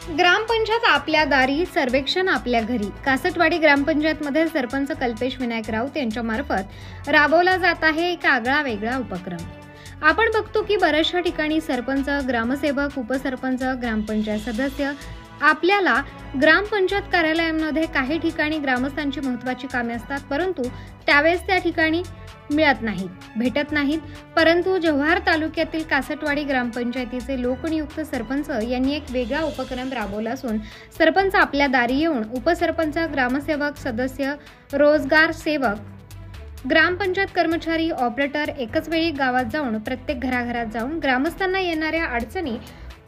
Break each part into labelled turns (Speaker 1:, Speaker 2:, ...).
Speaker 1: ग्रामपंचायत आपल्या दारी, सर्वेक्षण आपल्या घरी. कासटवाडी ग्रामपंचायतमध्ये सरपंच कल्पेश विनायक राऊत यांच्या मार्फत राबवला जात आहे एक आगळा वेगळा उपक्रम. आपण बघतो की बऱ्याचशा ठिकाणी सरपंच, ग्रामसेवक, उपसरपंच, ग्रामपंचायत सदस्य आपल्याला ग्रामपंचायत कार्यालयामध्ये काही ठिकाणी ग्रामस्थांची महत्त्वाची कामे असतात, परंतु त्यावेळेस त्या ठिकाणी मिळत नाहीत, भेटत नाहीत. परंतु जव्हार तालुक्यातील कासटवाडी ग्रामपंचायतीचे लोकनियुक्त सरपंच यांनी एक वेगळा उपक्रम राबवला असून सरपंच आपल्या दारी येऊन उपसरपंच, ग्रामसेवक, सदस्य, रोजगार सेवक, ग्रामपंचायत कर्मचारी, ऑपरेटर एकच वेळी गावात जाऊन प्रत्येक घराघरात जाऊन ग्रामस्थांना येणाऱ्या अडचणी,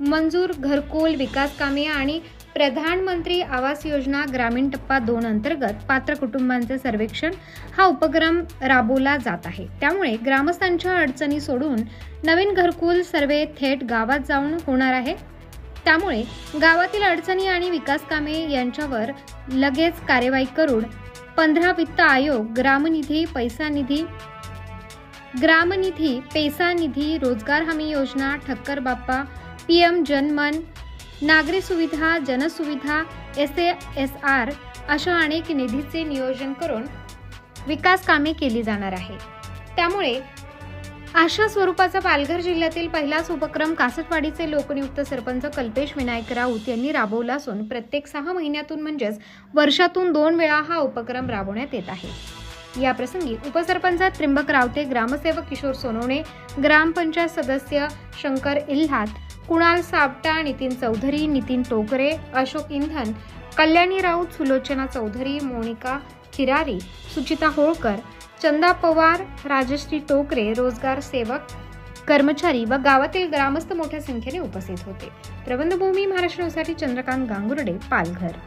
Speaker 1: मंजूर घरकुल, विकास कामे आणि प्रधानमंत्री आवास योजना ग्रामीण टप्पा 2 अंतर्गत पात्र कुटुंबांचे सर्वेक्षण हा उपक्रम राबवला जात आहे. त्यामुळे ग्रामस्थांच्या अडचणी सोडून नवीन घरकुल सर्वे थेट गावात जाऊन होणार आहे. त्यामुळे गावातील अडचणी आणि विकास कामे यांच्यावर लगेच कार्यवाही करून 15 वित्त आयोग, ग्रामनिधी, पैसा निधी, रोजगार हमी योजना, ठक्कर बाप्पा, PM जनमन, नागरी सुविधा, जनसुविधा, SASR अशा अनेक निधीचे नियोजन करून विकास कामे केली जाणार आहे. त्यामुळे अशा स्वरूपाचा पालघर जिल्ह्यातील पहिलाच उपक्रम कासटवाडीचे लोकनियुक्त सरपंच कल्पेश विनायक राऊत यांनी राबवला असून प्रत्येक 6 महिन्यातून म्हणजेच वर्षातून 2 वेळा हा उपक्रम राबवण्यात येत आहे. या प्रसंगी उपसरपंच त्रिंबक रावते, ग्रामसेवक किशोर सोनवणे, ग्रामपंचायत सदस्य शंकर इल्हात, कुणाल सावटा, नितीन चौधरी, नितीन टोकरे, अशोक इंधन, कल्याणी राऊत, सुलोचना चौधरी, मोनिका खिरारी, सुचिता होळकर, चंदा पवार, राजश्री टोकरे, रोजगार सेवक, कर्मचारी व गावातील ग्रामस्थ मोठ्या संख्येने उपस्थित होते. प्रबंधभूमी महाराष्ट्रासाठी चंद्रकांत गांगुर्डे, पालघर.